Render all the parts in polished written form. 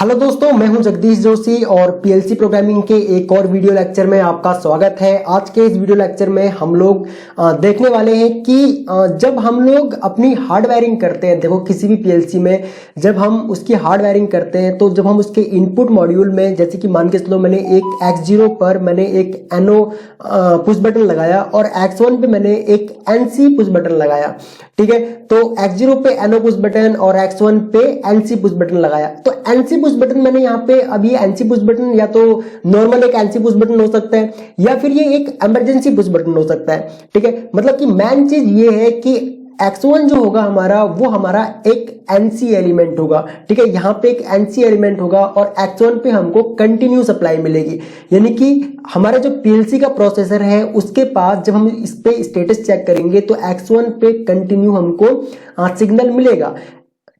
Hello दोस्तों, मैं हूं जगदीश जोशी और पीएलसी प्रोग्रामिंग के एक और वीडियो लेक्चर में आपका स्वागत है। आज के इस वीडियो लेक्चर में हम लोग देखने वाले हैं कि जब हम लोग अपनी हार्डवेयरिंग करते हैं, देखो किसी भी पीएलसी में जब हम उसकी हार्डवेयरिंग करते हैं तो जब हम उसके इनपुट मॉड्यूल में, जैसे कि मान के चलो मैंने एक X0 पर मैंने एक NO पुश बटन लगाया और X1 पे मैंने एक NC पुश बटन लगाया, ठीक है। तो X0 पे NO पुश बटन और X1 पे NC पुश बटन लगाया। तो NC पुश बटन मैंने यहाँ पे, अब ये NC पुश बटन या तो नॉर्मल एक NC पुश बटन हो सकता है या फिर ये एक इमरजेंसी पुश बटन हो सकता है, ठीक है। मतलब कि मेन चीज ये है कि X1 जो होगा हमारा, वो हमारा एक NC एलिमेंट होगा, ठीक है। यहाँ पे एक NC एलिमेंट होगा और X1 पे हमको कंटिन्यू सप्लाई मिलेगी, यानी कि हमारा जो पीएलसी का प्रोसेसर है उसके पास जब हम इस पे स्टेटस चेक करेंगे तो X1 पे कंटिन्यू हमको सिग्नल मिलेगा,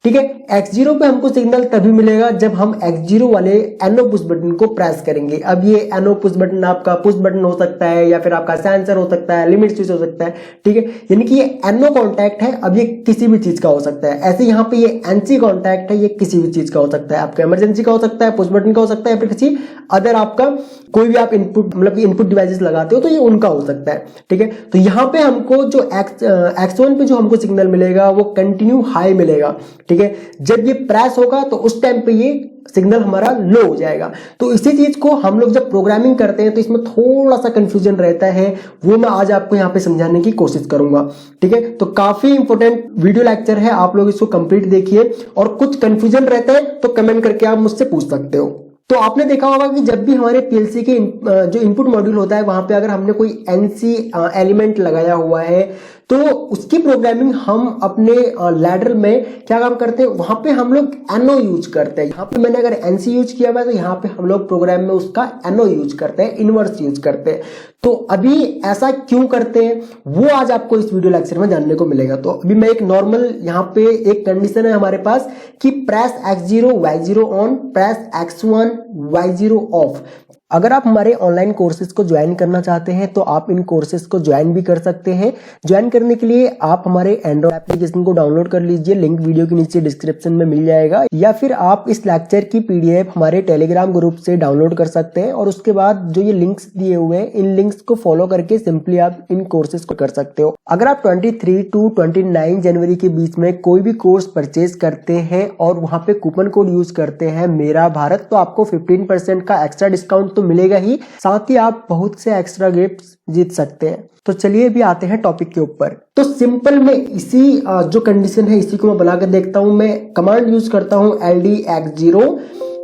ठीक है। X0 पे हमको सिग्नल तभी मिलेगा जब हम X0 वाले NO पुश बटन को प्रेस करेंगे। अब ये NO पुश बटन आपका पुश बटन हो सकता है या फिर आपका सेंसर हो सकता है, लिमिट स्विच हो सकता है, ठीक है। यानी कि ये NO कॉन्टैक्ट है, अब ये किसी भी चीज का हो सकता है। ऐसे यहाँ पे ये NC कॉन्टैक्ट है, ये किसी भी चीज का हो सकता है, आपका इमरजेंसी का हो सकता है, पुश बटन का हो सकता है, फिर किसी अदर आपका कोई भी आप इनपुट, मतलब इनपुट डिवाइसेस लगाते हो तो ये उनका हो सकता है, ठीक है। तो यहाँ पे हमको जो X1 पे जो हमको सिग्नल मिलेगा वो कंटिन्यू हाई मिलेगा, ठीक है। जब ये प्रेस होगा तो उस टाइम पे ये सिग्नल हमारा लो हो जाएगा। तो इसी चीज को हम लोग जब प्रोग्रामिंग करते हैं तो इसमें थोड़ा सा कंफ्यूजन रहता है, वो मैं आज आपको यहाँ पे समझाने की कोशिश करूंगा, ठीक है। तो काफी इंपॉर्टेंट वीडियो लेक्चर है, आप लोग इसको कंप्लीट देखिए और कुछ कंफ्यूजन रहता है तो कमेंट करके आप मुझसे पूछ सकते हो। तो आपने देखा होगा कि जब भी हमारे पीएलसी के जो इनपुट मॉड्यूल होता है वहां पे अगर हमने कोई NC एलिमेंट लगाया हुआ है तो उसकी प्रोग्रामिंग हम अपने लैडर में क्या काम करते हैं, वहां पे हम लोग NO यूज करते हैं। यहाँ पे मैंने अगर NC यूज किया हुआ है तो यहाँ पे हम लोग प्रोग्राम में उसका NO यूज करते हैं, इनवर्स यूज करते हैं। तो अभी ऐसा क्यों करते हैं वो आज आपको इस वीडियो लेक्चर में जानने को मिलेगा। तो अभी मैं एक नॉर्मल, यहाँ पे एक कंडीशन है हमारे पास कि press X0 Y0 on, press X1 Y0 of. अगर आप हमारे ऑनलाइन कोर्सेज को ज्वाइन करना चाहते हैं तो आप इन कोर्सेज को ज्वाइन भी कर सकते हैं। ज्वाइन करने के लिए आप हमारे एंड्रॉइड एप्लीकेशन को डाउनलोड कर लीजिए, लिंक वीडियो के नीचे डिस्क्रिप्शन में मिल जाएगा, या फिर आप इस लेक्चर की PDF हमारे टेलीग्राम ग्रुप से डाउनलोड कर सकते हैं और उसके बाद जो ये लिंक्स दिए हुए हैं इन लिंक्स को फॉलो करके सिंपली आप इन कोर्सेज को कर सकते हो। अगर आप 23 to 29 जनवरी के बीच में कोई भी कोर्स परचेज करते हैं और वहां पे कूपन कोड यूज करते हैं मेरा भारत, तो आपको 15% का एक्स्ट्रा डिस्काउंट तो मिलेगा ही, साथ ही आप बहुत से एक्स्ट्रा गिफ्ट्स जीत सकते हैं। तो चलिए भी आते हैं टॉपिक के ऊपर। तो सिंपल में इसी जो कंडीशन है इसी को मैं बनाकर देखता हूं। मैं कमांड यूज करता हूं LD X0,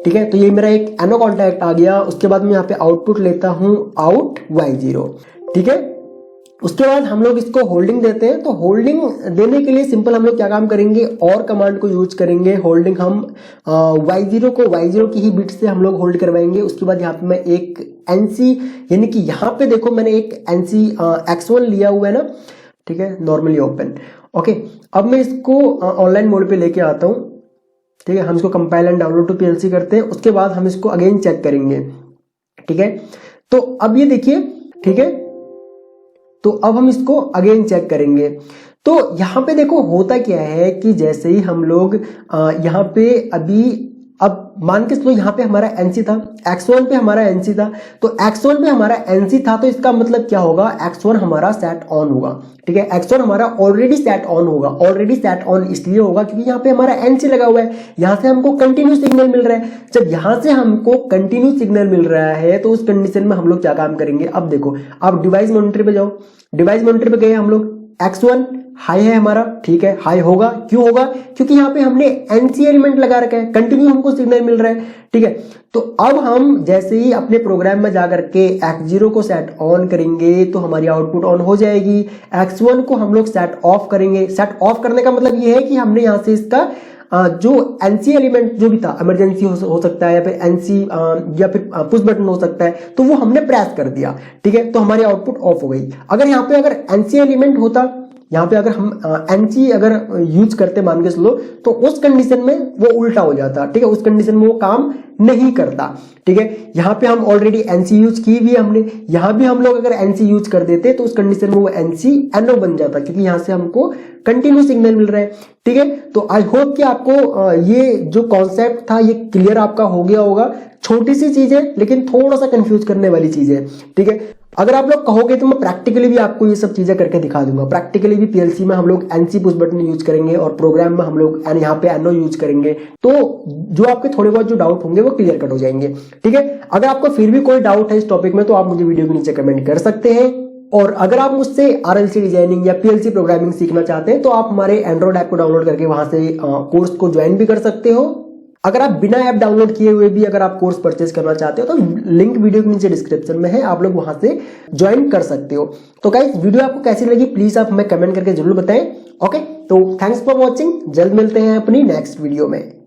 ठीक है। तो ये मेरा एक NO कॉन्टैक्ट आ गया। उसके बाद मैं यहाँ पे आउटपुट लेता हूं आउट Y0, ठीक है। उसके बाद हम लोग इसको होल्डिंग देते हैं। तो होल्डिंग देने के लिए सिंपल हम लोग क्या काम करेंगे, और कमांड को यूज करेंगे। होल्डिंग हम Y0 को Y0 की ही बिट से हम लोग होल्ड करवाएंगे। उसके बाद यहाँ पे मैं एक NC, यानी कि यहाँ पे देखो मैंने एक NC X1 लिया हुआ है ना, ठीक है, नॉर्मली ओपन, ओके। अब मैं इसको ऑनलाइन मोड पे लेके आता हूँ, ठीक है। हम इसको compile and download to PLC करते हैं। उसके बाद हम इसको अगेन चेक करेंगे, ठीक है। तो अब ये देखिए, ठीक है। तो अब हम इसको अगेन चेक करेंगे। तो यहाँ पे देखो होता क्या है कि जैसे ही हम लोग यहाँ पे अभी, अब मान के चलो यहाँ पे हमारा NC था, X1 पे हमारा NC था, तो X1 पे हमारा NC था, तो इसका मतलब क्या होगा, X1 हमारा सेट ऑन होगा, ठीक है। X1 हमारा ऑलरेडी सेट ऑन होगा। ऑलरेडी सेट ऑन इसलिए होगा क्योंकि यहाँ पे हमारा NC लगा हुआ है, यहाँ से हमको कंटिन्यू सिग्नल मिल रहा है। जब यहाँ से हमको कंटिन्यू सिग्नल मिल रहा है तो उस कंडीशन में हम लोग क्या काम करेंगे, अब देखो, आप डिवाइस मॉनिटर पे जाओ। डिवाइस मॉनिटर पे गए हम लोग, X1 हाई है हमारा, ठीक है, हाई होगा। क्यों होगा, क्योंकि यहाँ पे हमने NC एलिमेंट लगा रखा है, कंटिन्यू हमको सिग्नल मिल रहा है, ठीक है। तो अब हम जैसे ही अपने प्रोग्राम में जाकर के X0 को सेट ऑन करेंगे तो हमारी आउटपुट ऑन हो जाएगी। X1 को हम लोग सेट ऑफ करेंगे। सेट ऑफ करने का मतलब ये है कि हमने यहाँ से इसका जो NC एलिमेंट जो भी था, इमरजेंसी हो सकता है या फिर NC या फिर पुश बटन हो सकता है, तो वो हमने प्रेस कर दिया, ठीक है। तो हमारी आउटपुट ऑफ हो गई। अगर यहाँ पे अगर NC एलिमेंट होता, यहाँ पे अगर हम NC अगर यूज करते मान के चलो, तो उस कंडीशन में वो उल्टा हो जाता, ठीक है। उस कंडीशन में वो काम नहीं करता। ठीक है, यहाँ पे हम ऑलरेडी एनसी यूज की हुई है हमने, यहाँ भी हम लोग अगर एनसी यूज कर देते तो उस कंडीशन में वो एनसी एनओ बन जाता, क्योंकि यहाँ से हमको कंटिन्यू सिग्नल मिल रहा है। ठीक है, तो आई होप कि आपको ये जो कॉन्सेप्ट था ये क्लियर आपका हो गया होगा। छोटी सी चीज है लेकिन थोड़ा सा कंफ्यूज करने वाली चीज है। ठीक है, अगर आप लोग कहोगे तो मैं प्रैक्टिकली भी आपको ये सब चीजें करके दिखा दूंगा। प्रैक्टिकली भी पीएलसी में हम लोग एनसी पुश बटन यूज करेंगे और प्रोग्राम में हम लोग यहाँ पे एनओ यूज करेंगे, तो जो आपके थोड़े बहुत जो डाउट होंगे वो क्लियर कट हो जाएंगे। ठीक है, अगर आपको फिर भी कोई डाउट है इस टॉपिक में तो आप मुझे वीडियो के नीचे कमेंट कर सकते हैं। और अगर आप मुझसे आरएलसी डिजाइनिंग या पीएलसी प्रोग्रामिंग सीखना चाहते हैं तो आप हमारे एंड्रॉइड ऐप को डाउनलोड करके वहां से कोर्स को ज्वाइन भी कर सकते हो। अगर आप बिना ऐप डाउनलोड किए हुए भी अगर आप कोर्स परचेज करना चाहते हो तो लिंक वीडियो के नीचे डिस्क्रिप्शन में है, आप लोग वहां से ज्वाइन कर सकते हो। तो गाइस, वीडियो आपको कैसी लगी प्लीज आप हमें कमेंट करके जरूर बताएं। ओके, तो थैंक्स फॉर वॉचिंग, जल्द मिलते हैं अपनी नेक्स्ट वीडियो में।